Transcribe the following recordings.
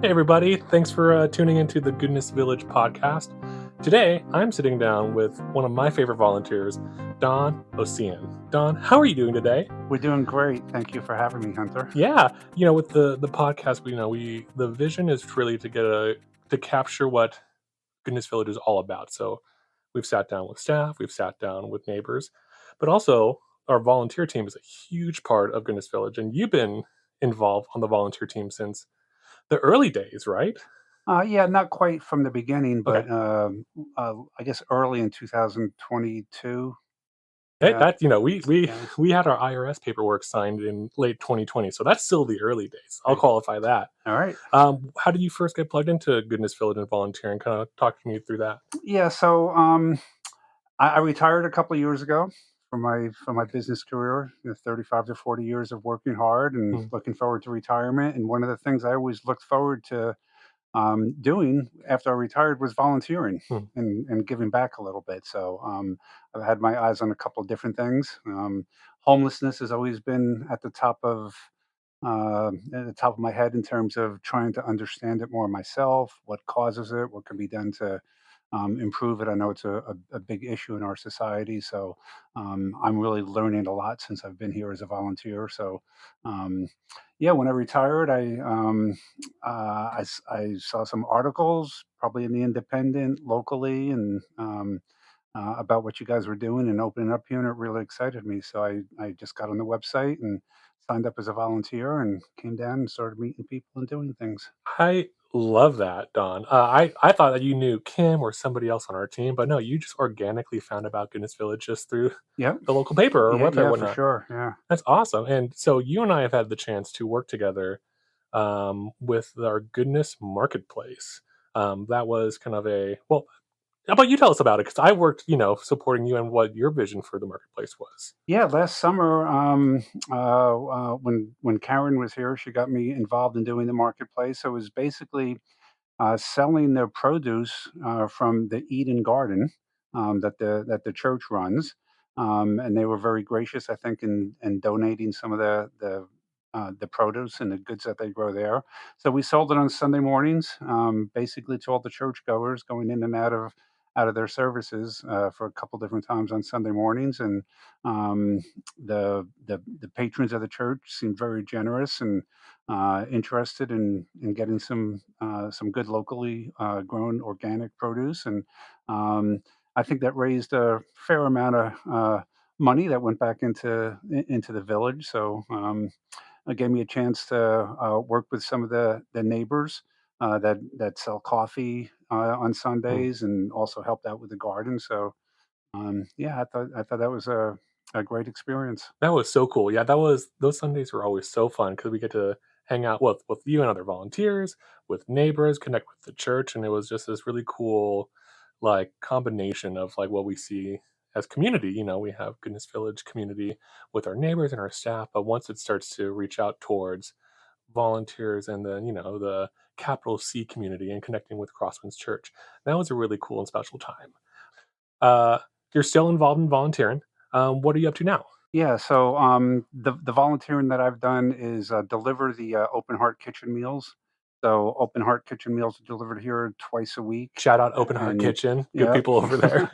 Hey, everybody. Thanks for tuning into the Goodness Village podcast. Today, I'm sitting down with one of my favorite volunteers, Don Osean. Don, how are you doing today? We're doing great. Thank you for having me, Hunter. Yeah, with the podcast, we the vision is really to capture what Goodness Village is all about. So, we've sat down with staff, we've sat down with neighbors, but also our volunteer team is a huge part of Goodness Village, and you've been involved on the volunteer team since the early days, right? Yeah, not quite from the beginning, Okay. but I guess early in 2022. Hey, Yeah, that we we yeah, we had our IRS paperwork signed in late 2020, so that's still the early days. I'll right. qualify that. All right. How did you first get plugged into Goodness Village and volunteering? Kinda talk to me through that. Yeah, so I retired a couple of years ago from my business career. 35 to 40 years of working hard and Mm, looking forward to retirement. And one of the things I always looked forward to doing after I retired was volunteering mm. and giving back a little bit. So I've had my eyes on a couple of different things. Homelessness has always been at the top of my head in terms of trying to understand it more myself, what causes it, what can be done to improve it. I know it's a big issue in our society, so I'm really learning a lot since I've been here as a volunteer. So, um, yeah, when I retired, I saw some articles, probably in the Independent locally, and about what you guys were doing and opening up here, and it really excited me. So I just got on the website and signed up as a volunteer and came down and started meeting people and doing things. I love that, Don. I thought that you knew Kim or somebody else on our team, but no, you just organically found about Goodness Village just through Yep. the local paper or Yeah, website or yeah, for whatnot. sure. Yeah. That's awesome, and so you and I have had the chance to work together, with our Goodness Marketplace. That was kind of a well, how about you tell us about it? Because I worked, supporting you and what your vision for the marketplace was. Yeah, last summer, when Karen was here, she got me involved in doing the marketplace. So it was basically selling their produce from the Eden Garden that the church runs, and they were very gracious, I think, in donating some of the produce and the goods that they grow there. So we sold it on Sunday mornings, basically to all the churchgoers going in and out of their services for a couple different times on Sunday mornings, and um, the patrons of the church seemed very generous and interested in getting some good locally grown organic produce, and I think that raised a fair amount of money that went back into the village. So it gave me a chance to work with some of the neighbors that sell coffee on Mm. Sundays, and also helped out with the garden. So yeah, I thought that was a great experience. That was so cool. Yeah, that was those Sundays were always so fun because we get to hang out with you and other volunteers, with neighbors, connect with the church, and it was just this really cool, like, combination of, like, what we see as community. We have Goodness Village community with our neighbors and our staff, but once it starts to reach out towards volunteers and then, the capital C community and connecting with Crosswinds Church, that was a really cool and special time. Uh, you're still involved in volunteering. What are you up to now? Yeah, so the volunteering that I've done is deliver the open heart kitchen meals. So open heart kitchen meals are delivered here twice a week, Shout out Open Heart and Kitchen, good yeah, people over there.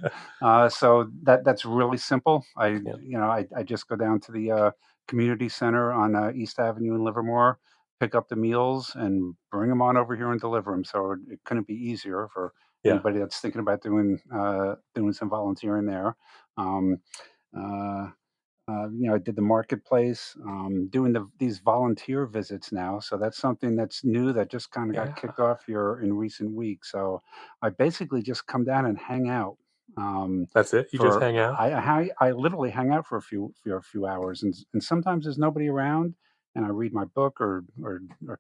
so that's really simple. I Yeah, you know I just go down to the community center on East Avenue in Livermore, pick up the meals, and bring them on over here and deliver them. So it couldn't be easier for yeah, anybody that's thinking about doing some volunteering there. Um, uh, I did the marketplace, doing these volunteer visits now. So that's something that's new that just kind of got yeah. kicked off here in recent weeks. So I basically just come down and hang out. That's it? You just For hang out? I literally hang out for a few hours, and sometimes there's nobody around, and I read my book or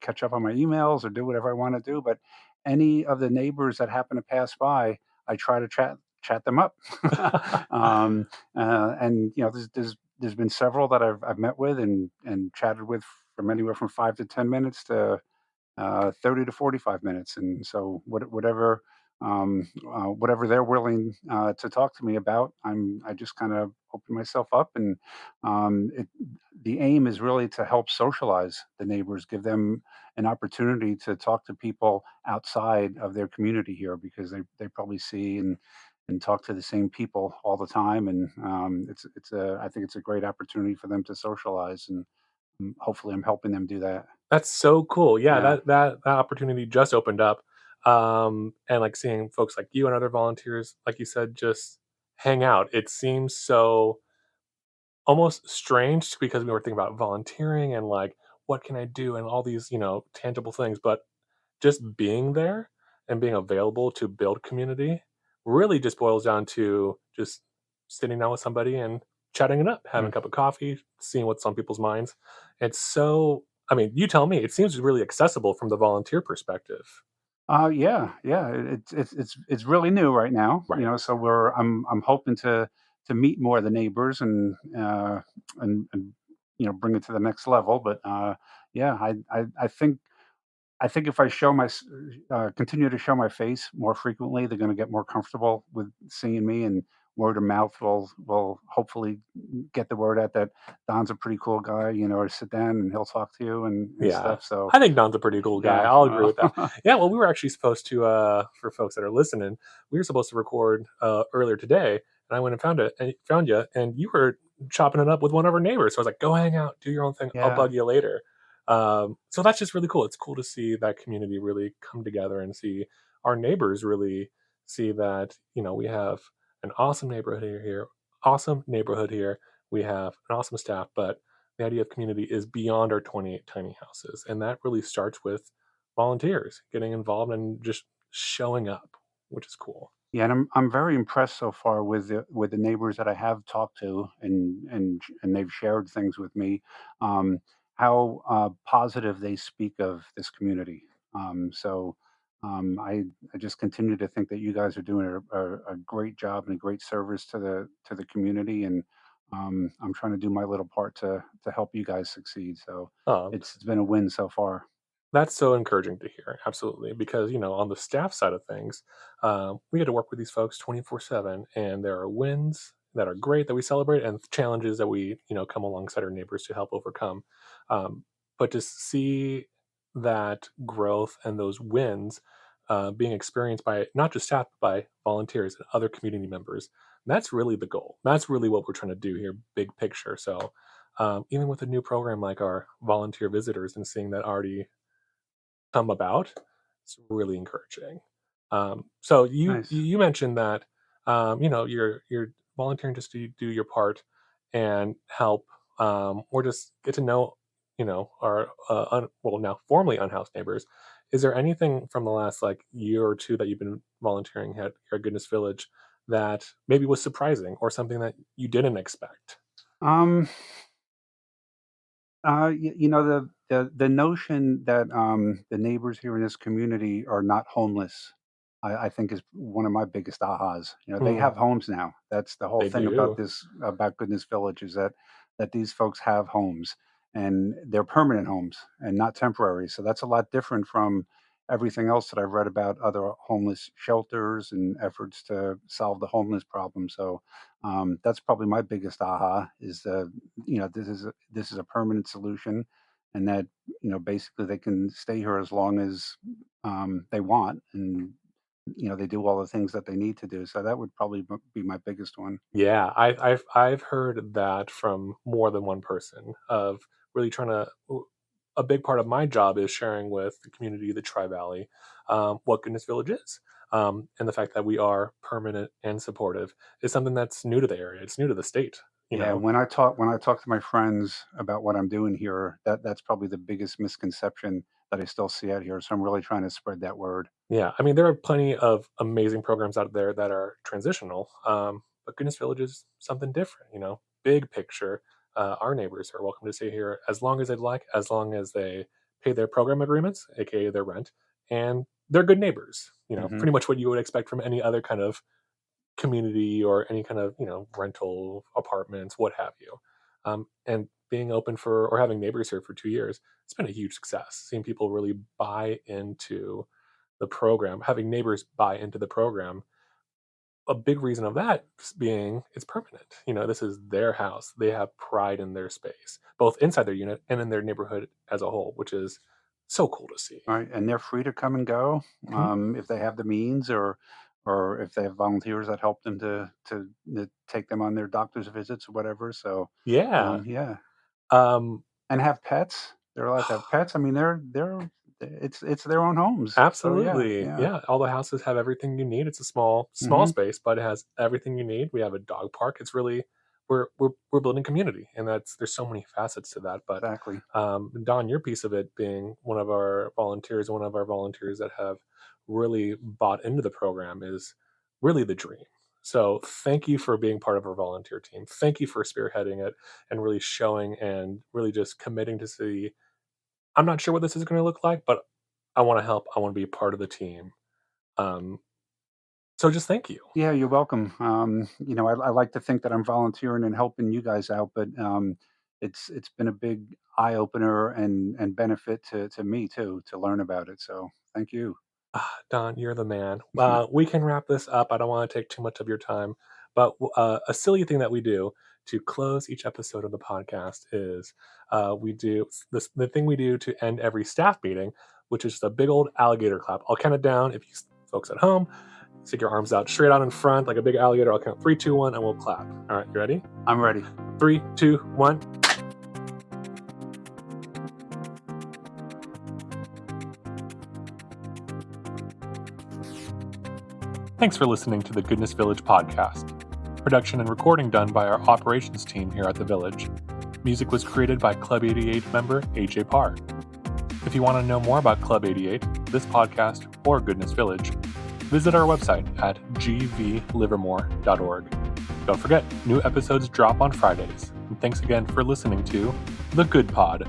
catch up on my emails or do whatever I want to do. But any of the neighbors that happen to pass by, I try to chat them up. um, and there's been several that I've met with and chatted with from anywhere from 5 to 10 minutes to 30 to 45 minutes, and so whatever whatever they're willing to talk to me about. I just kind of open myself up, and the aim is really to help socialize the neighbors, give them an opportunity to talk to people outside of their community here, because they probably see and talk to the same people all the time, and it's a I think it's a great opportunity for them to socialize, and hopefully I'm helping them do that. That's so cool. Yeah, Yeah. that opportunity just opened up, and, like, seeing folks like you and other volunteers, like you said, just hang out. It seems so almost strange because we were thinking about volunteering and, like, what can I do and all these, tangible things, but just being there and being available to build community really just boils down to just sitting down with somebody and chatting it up, having a cup of coffee, seeing what's on people's minds. It's so I mean, you tell me, it seems really accessible from the volunteer perspective. Yeah, yeah. It's really new right now, Right. so I'm hoping to meet more of the neighbors, and bring it to the next level. But yeah, I think if I continue to show my face more frequently, they're going to get more comfortable with seeing me, and word of mouth will hopefully get the word out that Don's a pretty cool guy, or sit down and he'll talk to you and Yeah. stuff. So I think Don's a pretty cool guy. yeah. I'll agree with that. Yeah, well, we were actually supposed to, for folks that are listening, we were supposed to record earlier today, and I went and found you, and you were chopping it up with one of our neighbors. So I was like, "Go hang out, do your own thing. I'll Yeah. bug you later." So that's just really cool. It's cool to see that community really come together and see our neighbors really see that we have an awesome neighborhood here, awesome neighborhood here. We have an awesome staff, but the idea of community is beyond our 28 tiny houses. And that really starts with volunteers getting involved and just showing up, which is cool. Yeah, and I'm very impressed so far with the neighbors that I have talked to, and they've shared things with me, how positive they speak of this community. So I just continue to think that you guys are doing a great job and a great service to the community, and I'm trying to do my little part to help you guys succeed. So Um, it's been a win so far. That's so encouraging to hear, absolutely, because, on the staff side of things, we get to work with these folks 24/7, and there are wins that are great that we celebrate and challenges that we, come alongside our neighbors to help overcome. Um, but to see that growth and those wins being experienced by not just staff, but by volunteers and other community members, that's really the goal. That's really what we're trying to do here, big picture. So, even with a new program like our volunteer visitors and seeing that already come about, it's really encouraging. So Nice. you mentioned that you're volunteering just to do your part and help, or just get to know our well, now formerly unhoused neighbors. Is there anything from the last like year or two that you've been volunteering at Goodness Village that maybe was surprising or something that you didn't expect? Um, the notion that the neighbors here in this community are not homeless, I think is one of my biggest ahas. They Hmm, have homes now. That's the whole they thing about do. this, about Goodness Village, is that these folks have homes, and they're permanent homes and not temporary. So that's a lot different from everything else that I've read about other homeless shelters and efforts to solve the homeless problem. So that's probably my biggest aha, is this is a permanent solution, and that basically they can stay here as long as they want, and they do all the things that they need to do. So that would probably be my biggest one. Yeah, I've heard that from more than one person of really trying to. A big part of my job is sharing with the community, the Tri Valley, what Goodness Village is, and the fact that we are permanent and supportive is something that's new to the area. It's new to the state. You Yeah, know, when I talk to my friends about what I'm doing here, that's probably the biggest misconception that I still see out here. So I'm really trying to spread that word. Yeah, I mean, there are plenty of amazing programs out there that are transitional, but Goodness Village is something different. Big picture. Our neighbors are welcome to stay here as long as they'd like, as long as they pay their program agreements, aka their rent, and they're good neighbors. Hmm. Pretty much what you would expect from any other kind of community or any kind of rental apartments, what have you. And being open for or having neighbors here for 2 years, it's been a huge success. Seeing people really buy into the program, having neighbors buy into the program. A big reason of that being it's permanent. This is their house. They have pride in their space, both inside their unit and in their neighborhood as a whole, which is so cool to see. Right, and they're free to come and go, Mhm. if they have the means, or if they have volunteers that help them to take them on their doctor's visits or whatever. So, Yeah. yeah, Um, and have pets. They're allowed to have pets. I mean, it's their own homes. So yeah, Absolutely. yeah. Yeah, all the houses have everything you need. It's a small Hmm. space, but it has everything you need. We have a dog park. It's really we're building community, and there's so many facets to that. But Exactly. Don, your piece of it being one of our volunteers that have really bought into the program is really the dream. So thank you for being part of our volunteer team. Thank you for spearheading it and really showing and really just committing to see I'm not sure what this is gonna look like, but I wanna help, I wanna be a part of the team. Um, so just thank you. Yeah, you're welcome. I like to think that I'm volunteering and helping you guys out, but it's been a big eye opener and benefit to me too to learn about it. So thank you. Don, you're the man. We can wrap this up, I don't wanna take too much of your time, but a silly thing that we do to close each episode of the podcast is, we do the thing we do to end every staff meeting, which is just a big old alligator clap. I'll count it down if you folks at home, stick your arms out straight out in front like a big alligator. I'll count 3, 2, 1, and we'll clap. Alright, you ready? I'm ready. 3, 2, 1. Thanks for listening to the Goodness Village podcast. Production and recording done by our operations team here at the Village. Music was created by Club 88 member AJ Parr. If you want to know more about Club 88, this podcast, or Goodness Village, visit our website at gvlivermore.org. Don't forget, new episodes drop on Fridays. And thanks again for listening to The Good Pod.